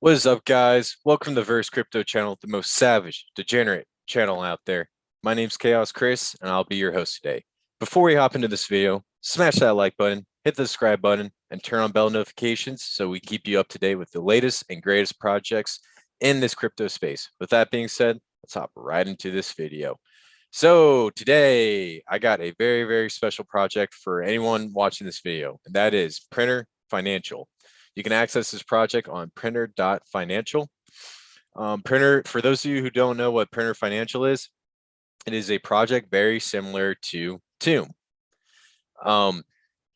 What is up, guys? Welcome to the Verse Crypto channel, the most savage, degenerate channel out there. My name's Chaos Chris, and I'll be your host today. Before we hop into this video, smash that like button, hit the subscribe button, and turn on bell notifications so we keep you up to date with the latest and greatest projects in this crypto space. With that being said, let's hop right into this video. So today, I got a very, very special project for anyone watching this video, and that is Printer Financial. You can access this project on printer.financial. Printer, for those of you who don't know what Printer Financial is, it is a project very similar to Tomb. The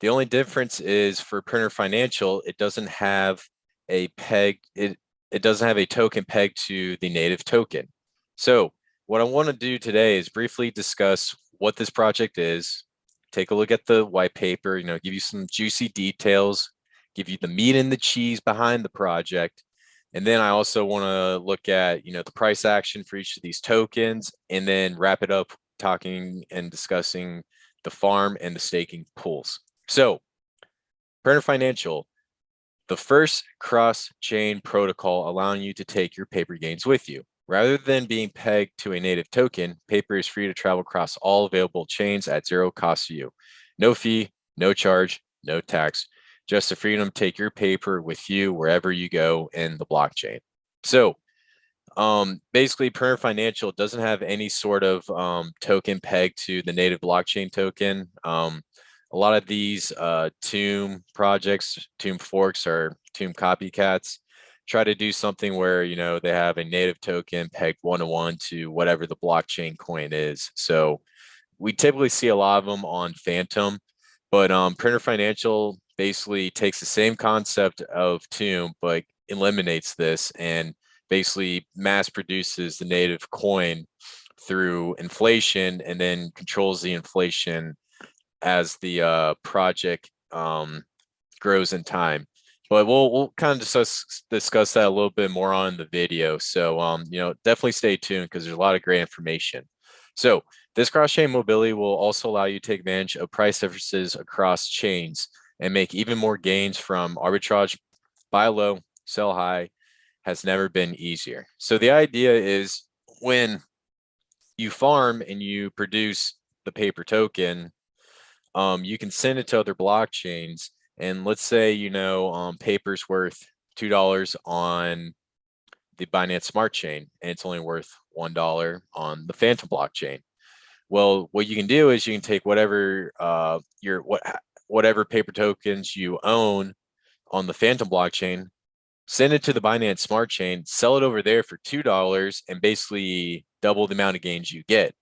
only difference is for Printer Financial, it doesn't have a peg, it doesn't have a token pegged to the native token. So what I want to do today is briefly discuss what this project is, take a look at the white paper, give you some juicy details, give you the meat and the cheese behind the project. And then I also want to look at, the price action for each of these tokens, and then wrap it up talking and discussing the farm and the staking pools. So Printer Financial, the first cross-chain protocol allowing you to take your paper gains with you. Rather than being pegged to a native token, paper is free to travel across all available chains at zero cost to you. No fee, no charge, no tax. Just the freedom to take your paper with you wherever you go in the blockchain. So basically, Printer Financial doesn't have any sort of token pegged to the native blockchain token. A lot of these Tomb projects, Tomb forks, or Tomb copycats try to do something where, they have a native token pegged one-to-one to whatever the blockchain coin is. So we typically see a lot of them on Phantom, but Printer Financial basically takes the same concept of Tomb, but eliminates this and basically mass produces the native coin through inflation, and then controls the inflation as the project grows in time. But we'll kind of discuss that a little bit more on the video. So definitely stay tuned because there's a lot of great information. So this cross-chain mobility will also allow you to take advantage of price differences across chains and make even more gains from arbitrage. Buy low, sell high has never been easier. So the idea is when you farm and you produce the paper token, you can send it to other blockchains. And let's say, paper's worth $2 on the Binance Smart Chain, and it's only worth $1 on the Phantom blockchain. Well, what you can do is you can take whatever whatever paper tokens you own on the Phantom blockchain, send it to the Binance Smart Chain, sell it over there for $2, and basically double the amount of gains you get.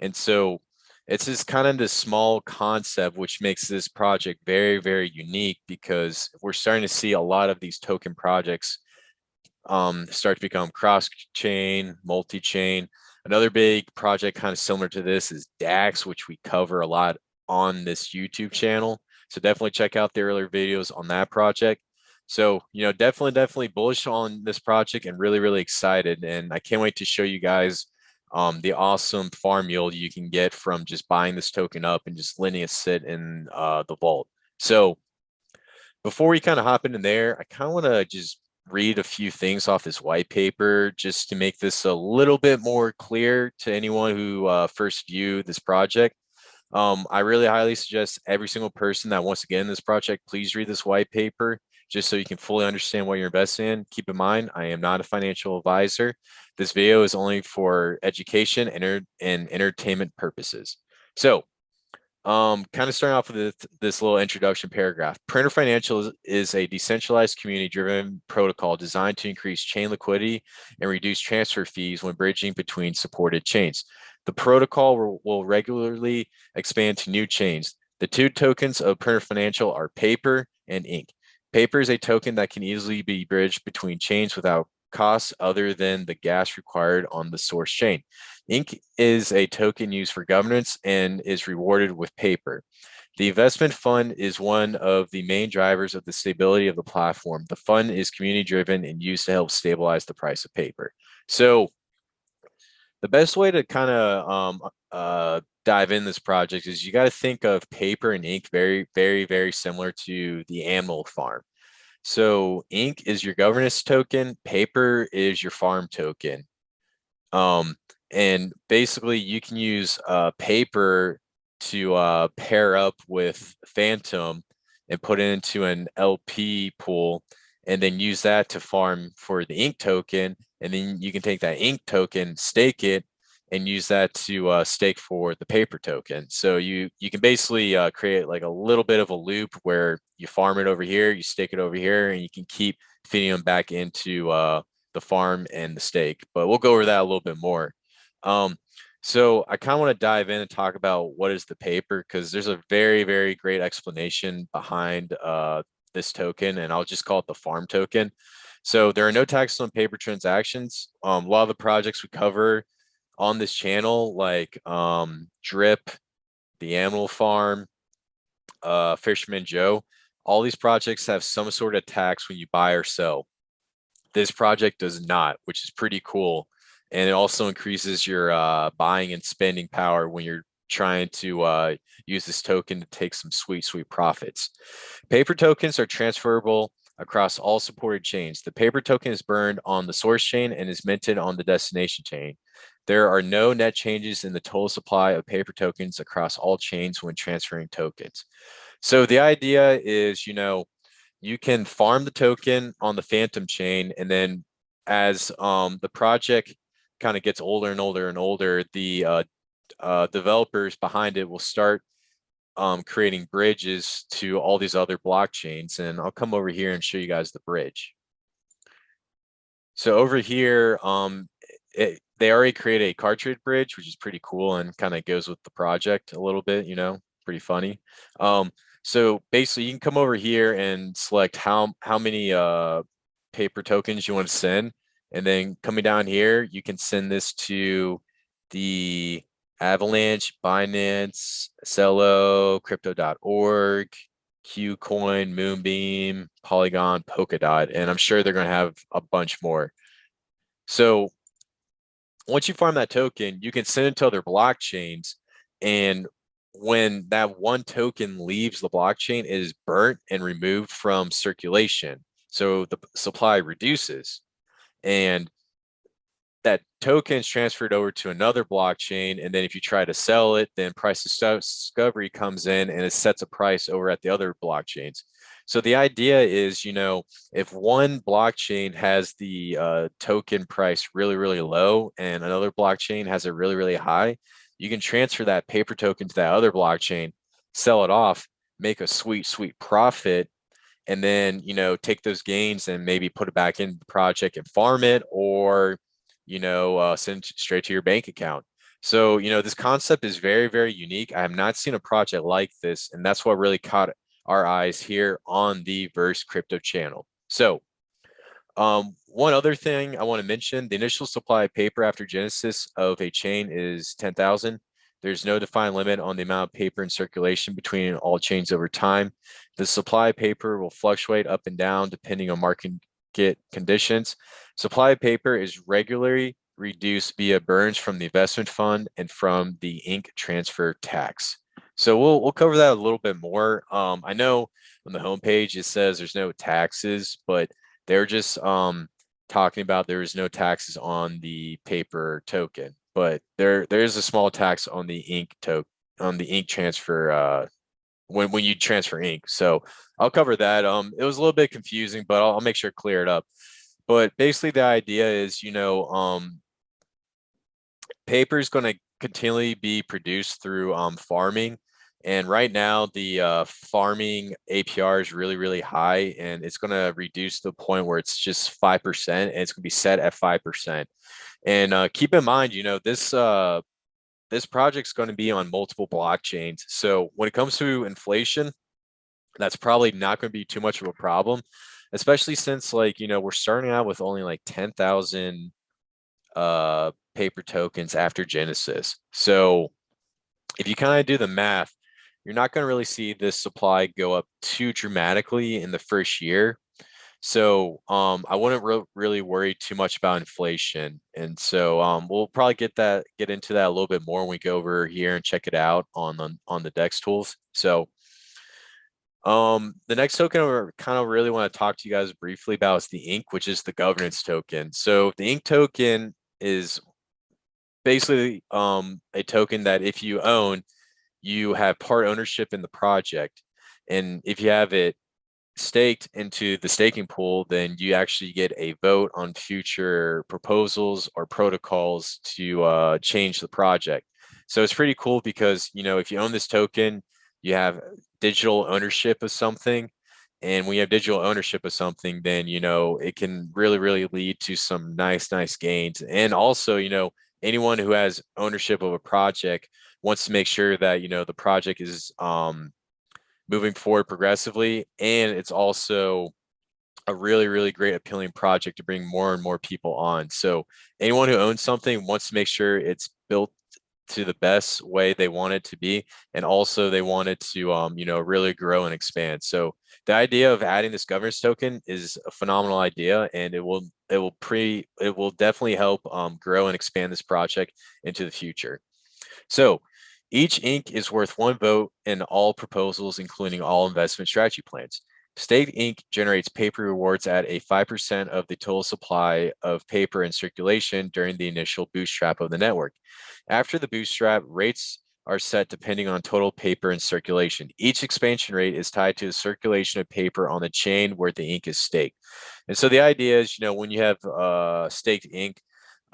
And so it's just kind of this small concept which makes this project very, very unique, because we're starting to see a lot of these token projects start to become cross-chain, multi-chain. Another big project kind of similar to this is DAX, which we cover a lot on this YouTube channel. So definitely check out the earlier videos on that project. So, definitely bullish on this project and really, really excited. And I can't wait to show you guys the awesome farm yield you can get from just buying this token up and just letting it sit in the vault. So before we kind of hop into there, I kind of want to just read a few things off this white paper just to make this a little bit more clear to anyone who first view this project. I really highly suggest every single person that wants to get in this project, please read this white paper just so you can fully understand what you're investing in. Keep in mind, I am not a financial advisor. This video is only for education and entertainment purposes. So kind of starting off with this little introduction paragraph. Printer Financial is a decentralized community-driven protocol designed to increase chain liquidity and reduce transfer fees when bridging between supported chains. The protocol will regularly expand to new chains. The two tokens of Printer Financial are paper and ink. Paper is a token that can easily be bridged between chains without costs other than the gas required on the source chain. Ink is a token used for governance and is rewarded with paper. The investment fund is one of the main drivers of the stability of the platform. The fund is community-driven and used to help stabilize the price of paper. So the best way to kind of dive in this project is you got to think of paper and ink very, very, very similar to the animal farm. So ink is your governance token, paper is your farm token. Um, and basically you can use paper to pair up with Phantom and put it into an LP pool and then use that to farm for the ink token. And then you can take that ink token, stake it, and use that to stake for the paper token. So you can basically create like a little bit of a loop where you farm it over here, you stake it over here, and you can keep feeding them back into the farm and the stake. But we'll go over that a little bit more. Um, so I kind of want to dive in and talk about what is the paper, because there's a very, very great explanation behind this token, and I'll just call it the farm token. So there are no taxes on paper transactions. A lot of the projects we cover on this channel, like Drip, the Animal Farm, Fisherman Joe, all these projects have some sort of tax when you buy or sell. This project does not, which is pretty cool. And it also increases your buying and spending power when you're trying to use this token to take some sweet, sweet profits. Paper tokens are transferable across all supported chains. The paper token is burned on the source chain and is minted on the destination chain. There are no net changes in the total supply of paper tokens across all chains when transferring tokens. So the idea is, you can farm the token on the Phantom chain, and then as the project kind of gets older and older and older, the developers behind it will start creating bridges to all these other blockchains. And I'll come over here and show you guys the bridge. So over here, they already created a Cartridge Bridge, which is pretty cool and kind of goes with the project a little bit, pretty funny. So basically you can come over here and select how many paper tokens you want to send. And then coming down here, you can send this to the Avalanche, Binance, Cello, Crypto.org, Qcoin, Moonbeam, Polygon, Polkadot, and I'm sure they're going to have a bunch more. So once you farm that token, you can send it to other blockchains, and when that one token leaves the blockchain, it is burnt and removed from circulation. So the supply reduces, and that token is transferred over to another blockchain. And then if you try to sell it, then price discovery comes in and it sets a price over at the other blockchains. So the idea is, if one blockchain has the token price really, really low and another blockchain has it really, really high, you can transfer that paper token to that other blockchain, sell it off, make a sweet, sweet profit, and then, take those gains and maybe put it back in the project and farm it, or, send it straight to your bank account. So, this concept is very, very unique. I have not seen a project like this, and that's what really caught our eyes here on the Verse Crypto channel. So, one other thing I want to mention, the initial supply of paper after genesis of a chain is 10,000. There's no defined limit on the amount of paper in circulation between all chains over time. The supply of paper will fluctuate up and down depending on market conditions. Supply of paper is regularly reduced via burns from the investment fund and from the ink transfer tax. So we'll cover that a little bit more. I know on the homepage it says there's no taxes, but they're just talking about there is no taxes on the paper token, but there is a small tax on the ink transfer when you transfer ink. So I'll cover that. It was a little bit confusing, but I'll make sure to clear it up. But basically the idea is, paper is going to continually be produced through farming. And right now, the farming APR is really, really high, and it's going to reduce to the point where it's just 5%, and it's going to be set at 5%. And keep in mind, this project's going to be on multiple blockchains. So when it comes to inflation, that's probably not going to be too much of a problem, especially since we're starting out with only like 10,000 paper tokens after genesis. So if you kind of do the math, you're not going to really see this supply go up too dramatically in the first year. So I wouldn't really worry too much about inflation. And so we'll probably get into that a little bit more when we go over here and check it out on the DEX tools. So The next token I kind of really want to talk to you guys briefly about is the ink, which is the governance token. So the ink token is basically a token that if you own, you have part ownership in the project. And if you have it staked into the staking pool, then you actually get a vote on future proposals or protocols to change the project. So it's pretty cool because, if you own this token, you have digital ownership of something. And when you have digital ownership of something, then, it can really, really lead to some nice, nice gains. And also, anyone who has ownership of a project wants to make sure that, the project is moving forward progressively. And it's also a really, really great appealing project to bring more and more people on. So anyone who owns something wants to make sure it's built to the best way they want it to be. And also they want it to, really grow and expand. So the idea of adding this governance token is a phenomenal idea, and it will definitely help grow and expand this project into the future. So each ink is worth one vote in all proposals, including all investment strategy plans. State Ink generates paper rewards at a 5% of the total supply of paper in circulation during the initial bootstrap of the network. After the bootstrap, rates are set depending on total paper in circulation. Each expansion rate is tied to the circulation of paper on the chain where the ink is staked. And so the idea is, when you have staked ink,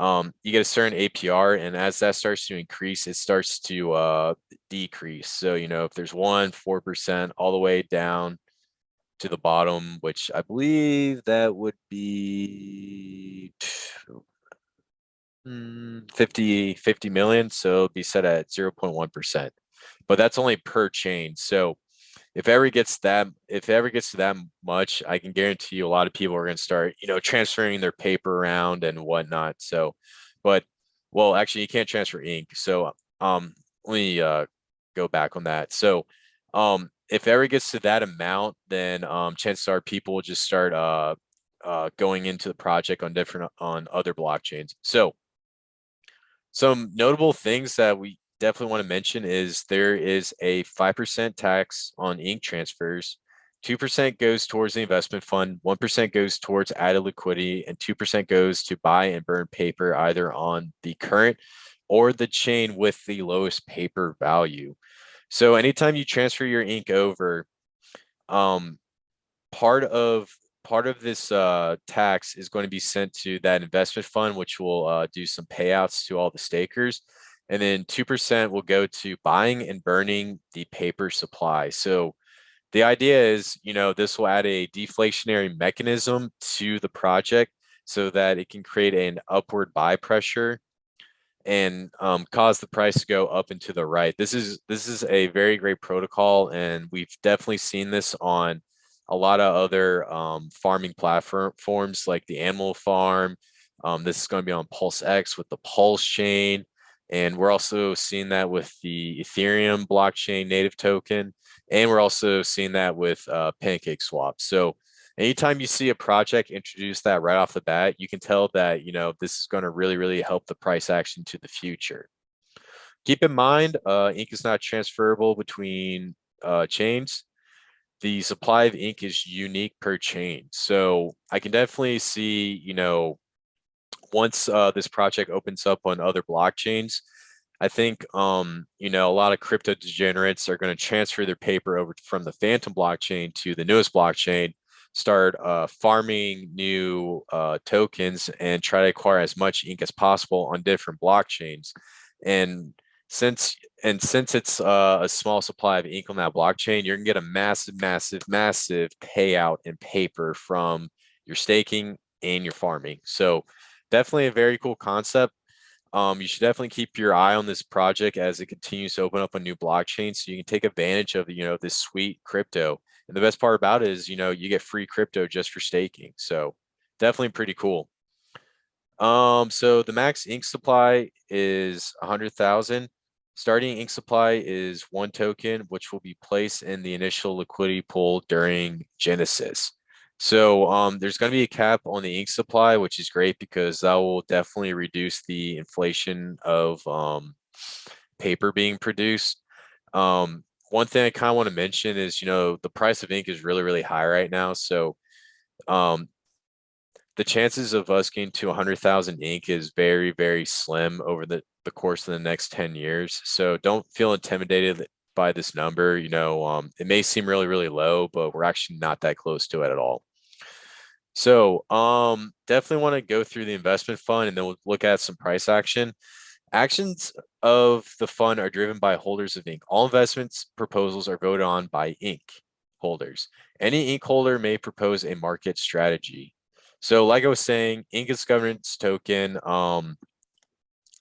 you get a certain APR, and as that starts to increase, it starts to decrease. So, if there's 4% all the way down to the bottom, which I believe that would be 50 million. So it'd be set at 0.1%, but that's only per chain. So if it ever gets to that much, I can guarantee you a lot of people are going to start, transferring their paper around and whatnot. So, but well, actually, you can't transfer ink. So, let me go back on that. So, if it ever gets to that amount, then chances are people will just start going into the project on other blockchains. So, some notable things that we definitely want to mention is there is a 5% tax on ink transfers. 2% goes towards the investment fund, 1% goes towards added liquidity, and 2% goes to buy and burn paper either on the current or the chain with the lowest paper value. So anytime you transfer your ink over, um, part of part of this tax is going to be sent to that investment fund, which will do some payouts to all the stakers. And then 2% will go to buying and burning the paper supply. So the idea is, this will add a deflationary mechanism to the project so that it can create an upward buy pressure and cause the price to go up and to the right. This is a very great protocol, and we've definitely seen this on a lot of other farming platforms like the Animal Farm. This is going to be on Pulse X with the Pulse chain, and we're also seeing that with the Ethereum blockchain native token, and we're also seeing that with Pancake Swap. So anytime you see a project introduce that right off the bat, you can tell that, this is going to really, really help the price action to the future. Keep in mind, ink is not transferable between chains. The supply of ink is unique per chain. So I can definitely see, once this project opens up on other blockchains, I think a lot of crypto degenerates are going to transfer their paper over from the Phantom blockchain to the newest blockchain, start farming new tokens, and try to acquire as much ink as possible on different blockchains. And since it's a small supply of ink on that blockchain, you're gonna get a massive, massive, massive payout in paper from your staking and your farming. So definitely a very cool concept. You should definitely keep your eye on this project as it continues to open up a new blockchain so you can take advantage of, this sweet crypto. And the best part about it is, you get free crypto just for staking. So definitely pretty cool. So the max ink supply is 100,000. Starting ink supply is one token, which will be placed in the initial liquidity pool during Genesis. So there's going to be a cap on the ink supply, which is great because that will definitely reduce the inflation of paper being produced. one thing I kind of want to mention is, the price of ink is really, really high right now. So um, the chances of us getting to 100,000 ink is very, very slim over the course of the next 10 years. So don't feel intimidated by this number. It may seem really, really low, but we're actually not that close to it at all. So definitely want to go through the investment fund and then we'll look at some price action. Actions of the fund are driven by holders of ink. All investments proposals are voted on by ink holders. Any ink holder may propose a market strategy. So like I was saying, ink is governance token.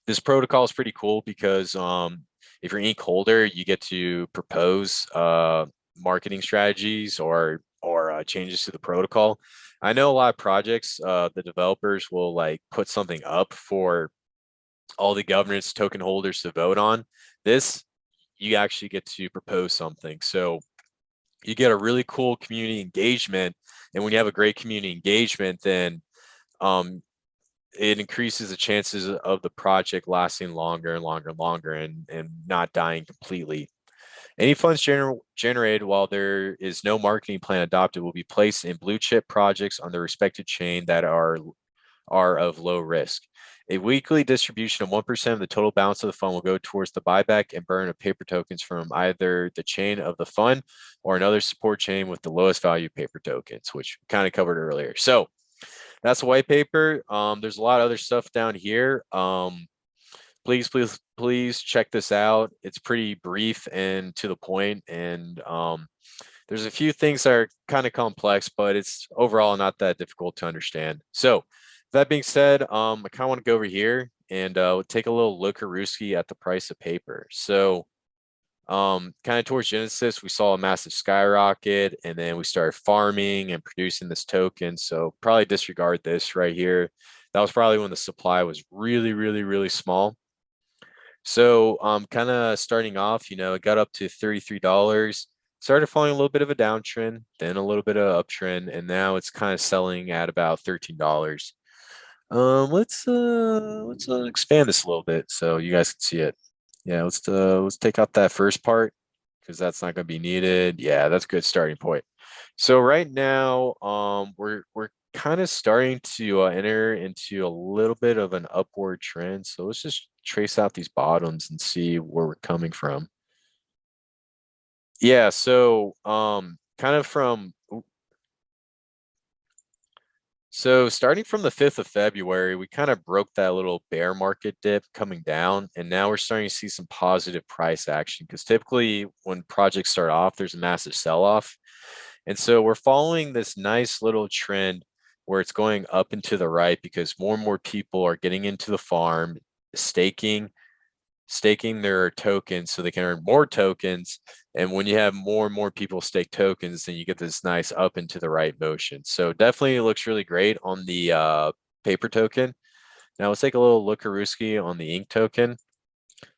This protocol is pretty cool because if you're ink holder, you get to propose marketing strategies or changes to the protocol. I know a lot of projects, the developers will like put something up for all the governance token holders to vote on. This, you actually get to propose something. So you get a really cool community engagement. And when you have a great community engagement, then um, it increases the chances of the project lasting longer and longer and longer and not dying completely. Any funds generated while there is no marketing plan adopted will be placed in blue chip projects on the respected chain that are of low risk. A weekly distribution of 1% of the total balance of the fund will go towards the buyback and burn of paper tokens from either the chain of the fund or another support chain with the lowest value paper tokens, which we kind of covered earlier. So that's a white paper. There's a lot of other stuff down here. Please check this out. It's pretty brief and to the point, and there's a few things that are kind of complex, but it's overall not that difficult to understand. So that being said, I kind of want to go over here and take a little look-a-rooski at the price of paper. So kind of towards Genesis, we saw a massive skyrocket, and then we started farming and producing this token. So probably disregard this right here. That was probably when the supply was really, really, really small. So kind of starting off, it got up to $33, started following a little bit of a downtrend, then a little bit of uptrend, and now it's kind of selling at about $13. Let's expand this a little bit so you guys can see it. Yeah, let's take out that first part because that's not going to be needed. Yeah, that's a good starting point. So right now, we're kind of starting to enter into a little bit of an upward trend. So let's just trace out these bottoms and see where we're coming from. Yeah, so kind of from so starting from the 5th of February, we kind of broke that little bear market dip coming down, and now we're starting to see some positive price action because typically when projects start off, there's a massive sell-off. And so we're following this nice little trend where it's going up and to the right because more and more people are getting into the farm, staking, staking their tokens so they can earn more tokens. And when you have more and more people stake tokens, then you get this nice up and to the right motion. So definitely looks really great on the paper token. Now let's take a little look-a-rooski on the ink token.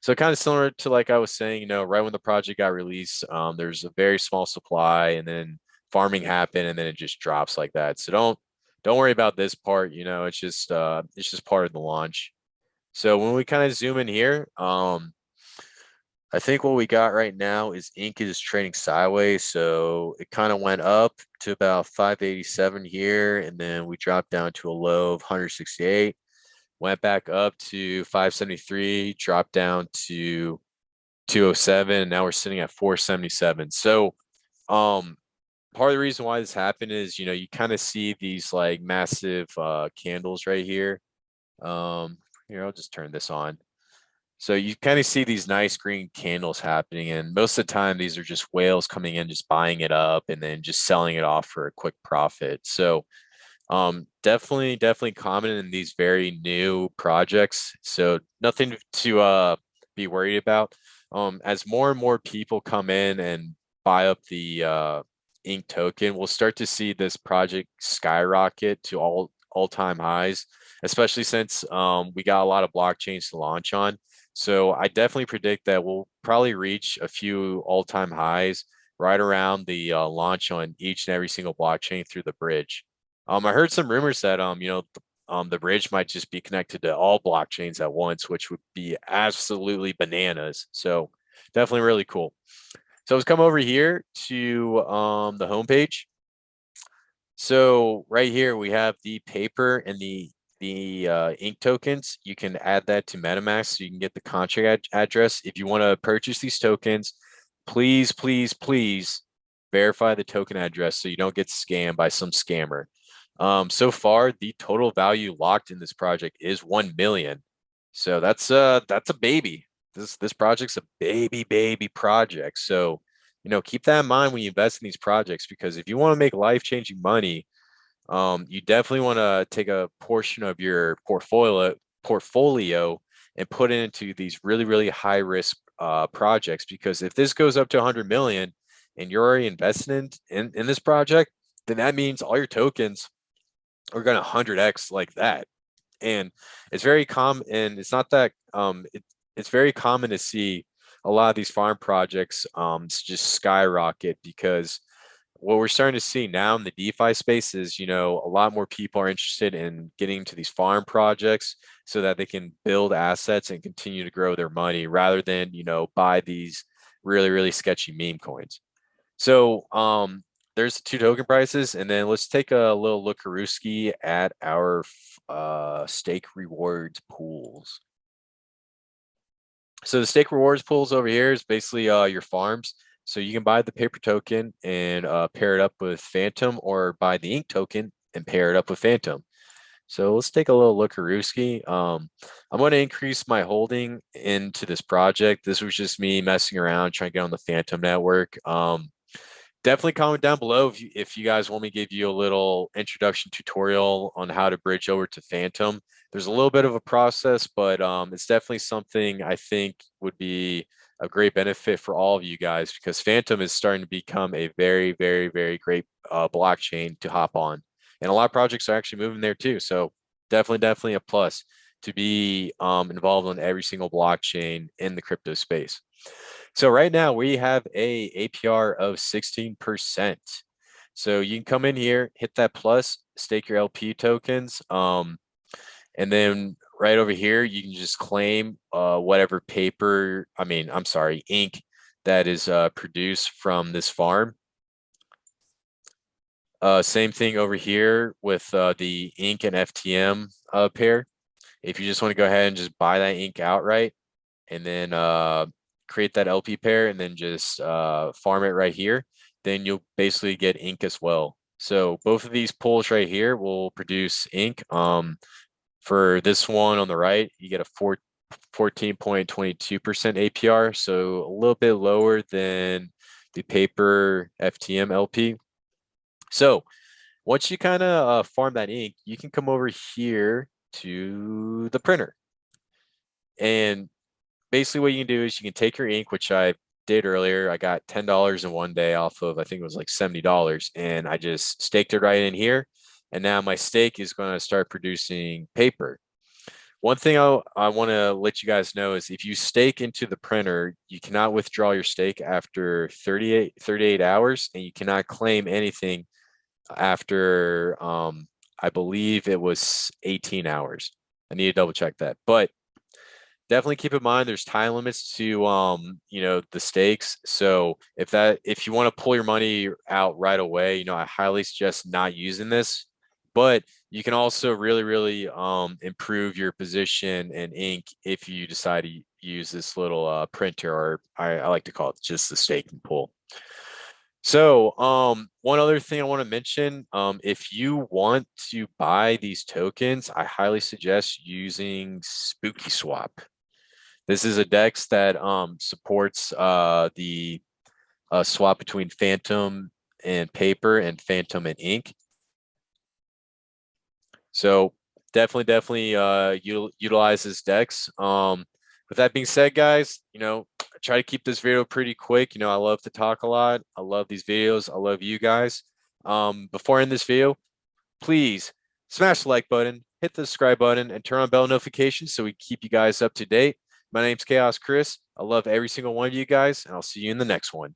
So kind of similar to like I was saying, right when the project got released, there's a very small supply, and then farming happened, and then it just drops like that. So don't worry about this part. It's just part of the launch. So when we kind of zoom in here, I think what we got right now is ink is trading sideways. So it kind of went up to about 587 here, and then we dropped down to a low of 168. Went back up to 573, dropped down to 207, and now we're sitting at 477. So part of the reason why this happened is, you kind of see these like massive candles right here. Here, I'll just turn this on. So you kind of see these nice green candles happening, and most of the time these are just whales coming in, just buying it up and then just selling it off for a quick profit. So definitely common in these very new projects. So nothing to be worried about. As more and more people come in and buy up the ink token, we'll start to see this project skyrocket to all-time highs, especially since we got a lot of blockchains to launch on. So I definitely predict that we'll probably reach a few all-time highs right around the launch on each and every single blockchain through the bridge. I heard some rumors that the bridge might just be connected to all blockchains at once, which would be absolutely bananas. So definitely really cool. So let's come over here to the home page. So right here we have the paper and the ink tokens. You can add that to MetaMask so you can get the contract address. If you want to purchase these tokens, please, please, please verify the token address so you don't get scammed by some scammer. So far, the total value locked in this project is 1 million. So that's a baby. This project's a baby project. So, keep that in mind when you invest in these projects, because if you want to make life-changing money, you definitely want to take a portion of your portfolio and put it into these really, really high risk projects. Because if this goes up to 100 million and you're already invested in this project, then that means all your tokens are going to 100x like that. And it's very common, and it's not that it's very common to see a lot of these farm projects just skyrocket, because what we're starting to see now in the DeFi space is, a lot more people are interested in getting into these farm projects so that they can build assets and continue to grow their money rather than, buy these really, really sketchy meme coins. So there's the two token prices, and then let's take a little lookarooski at our stake rewards pools. So the stake rewards pools over here is basically your farms. So you can buy the paper token and pair it up with Phantom, or buy the ink token and pair it up with Phantom. So let's take a little lookarooski. I'm going to increase my holding into this project. This was just me messing around, trying to get on the Phantom network. Definitely comment down below if you guys want me to give you a little introduction tutorial on how to bridge over to Phantom. There's a little bit of a process, but it's definitely something I think would be a great benefit for all of you guys, because Phantom is starting to become a very, very, very great blockchain to hop on. And a lot of projects are actually moving there too. So definitely a plus to be involved on every single blockchain in the crypto space. So right now we have a APR of 16%. So you can come in here, hit that plus, stake your LP tokens, and then right over here you can just claim whatever ink that is produced from this farm. Same thing over here with the ink and FTM pair. If you just want to go ahead and just buy that ink outright, and then create that LP pair, and then just farm it right here, then you'll basically get ink as well. So both of these pools right here will produce ink. For this one on the right, you get a 14.22% APR, so a little bit lower than the paper FTM LP. So once you kind of farm that ink, you can come over here to the printer. And basically what you can do is you can take your ink, which I did earlier. I got $10 in one day off of, I think it was like $70, and I just staked it right in here. And now my stake is going to start producing paper. One thing I want to let you guys know is if you stake into the printer, you cannot withdraw your stake after 38 hours, and you cannot claim anything after, I believe it was 18 hours. I need to double check that. But definitely keep in mind there's time limits to the stakes. So if you want to pull your money out right away, I highly suggest not using this. But you can also really improve your position in ink if you decide to use this little printer, or I like to call it just the stake and pull. So one other thing I want to mention, if you want to buy these tokens, I highly suggest using Spooky Swap. This is a DEX that supports the swap between Phantom and paper and Phantom and ink. So definitely utilize this DEX. With that being said, guys, I try to keep this video pretty quick. I love to talk a lot. I love these videos. I love you guys. Before I end this video, please smash the like button, hit the subscribe button, and turn on bell notifications so we keep you guys up to date. My name's Chaos Chris. I love every single one of you guys, and I'll see you in the next one.